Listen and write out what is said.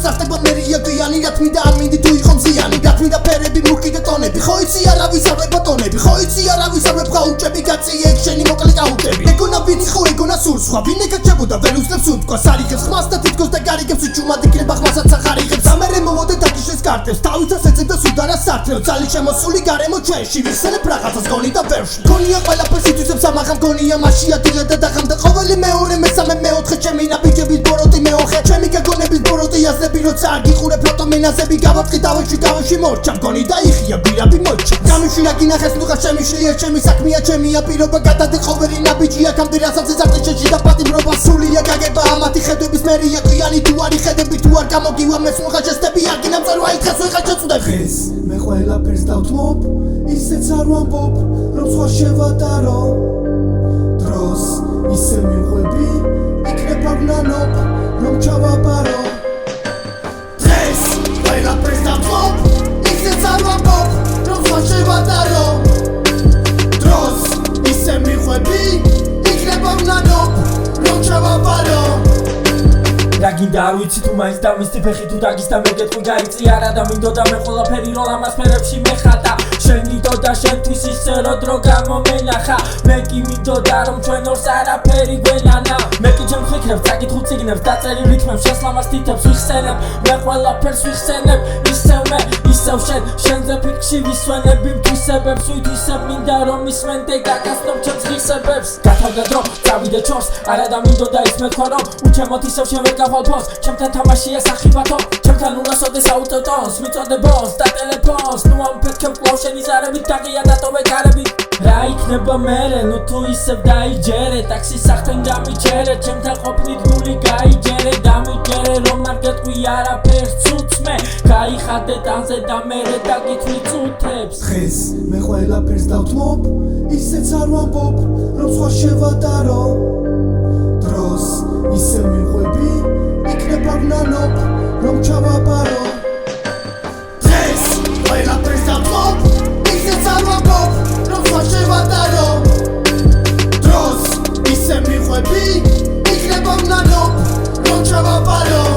სასტება მერია გვიანი რა თმინდა არ მინდი თუ იყო მზიანი რა თმინდა ფერები მუქი და ტონები ხო იცი არავის არ ბატონები ხო იცი არავის არ გაუჭები კაცი ეგ შენი მოკლე გაუტები ეგონა ვიცი ხო ეგონა სულ სხვა ვინ ეკაჭებოდა ვერ უძლებს უთქვას არიგებს ხმას და თითქოს და გარიგებს უჩუმად იქნება ხმასაც ახარიღებს ამერე მოვოდე დაგიშეს კარტებს თავისას ეცებდა სუდარა სარტლევ ძალი შემოსული გარემო ჩვენში ვიხსენებ რაღაცას გონი და ბევრში გონია ყველაფერს ითვისებს ამაღამ გონია მასში ადგილა და დახამდა ყოველი მეორე მესამე მეოთხე ჩემი ნაბიჯების ბოროტი მეოხე ჩემი გაგონების ბოროტი აზრები როცა არ გიყურებ რატომ ენაზები გავაწყი დავეში მორჩა მგონი და იხია ბირაბი მოჩა გამიშვი რა გინახეს ნუღა შემიშლია ჩემი საქმეა ჩემია პირობა გადადე ყოველი ნაბიჯი აქამდე რასაც ეძახეში და პატიმრობა სულია გაგება ამათი ხედვების მერია ყიანი თუ არ იხედები თუ არ გამოგივა მესმუღა შეստები არ გინამწარვა ითხეს ვიღა შეწუდებ ხეს მე ყველაფერს დავთმობ ისეც არ ვამბობ რომ სხვა შევატარო დროს ისე მიხვები იქნება ვნანობ რომ ჩავაბარო დღეს ყველაფერს დავთმობ ისეც არ ვამბობ რომ სხვა შევატარო დროს ისე მიხვები იქნება ვნანობ რომ ჩავაბარო რა გინდა არ ვიცი თუ მაინც დამისდი ფეხი თუ დაგის და მეგეთყვი გაიწი არა და მინდოდა მე ყველაფერი რომ ამას ფერებში მეხატა შენ მინდოდა შენთვის ისე რომ დრო გამომენახა მე კი მინდოდა რომ ჩვენ ორს არაფერი გვენანა მე კი ჩემს ფიქრებს წაკითხულ წიგნებს დაწერილ რითმებს შესლამას თითებს ვიხსენებ მე ყველაფერს ვიხსენებ ისევ მე ისევ შენზე ფიქრში ვისვენები მთვისებებს ვითვისებ მინდა რომ ისმენ და გაკაცნობ ჩემს ღირსებებს გათავდა დრო წავიდე ჩორს არა და მინდოდა ის მეთქვა რომ უჩემოთ ისევ შენ ვერ გავალფოს ჩემთან თამაშია სახიბათო ჩემთან უნასოდეს აუტოტონს მიწოდე ბონს და ტელეფონს ნუ ამ ფეთქებ კვლავ შენი ზარებით დაღია დატოვე კარები რა იქნება მერე ნუ თუ ისევ დაიჯერე ტაქსის სახთან გამიჯერე ჩემთან ყოფნით გული გაიჯერე დამიჯერე რომ არ გეტყვი არაფერს ცუც მე გაიხადე ტანზე და მერე დაგითვლი წუთებს დღეს მე ყველაფერს დავთმობ ისეც არ ვამბობ რომ სხვა შევატარო დროს ისე მიხვები იქნება ვნანობ რომ ჩავაბარო დღეს ყველაფერს დავთმობ ისეც არ ვამბობ რომ სხვა შევატარო დროს ისე მიხვები იქნება ვნანობ რომ ჩავაბარო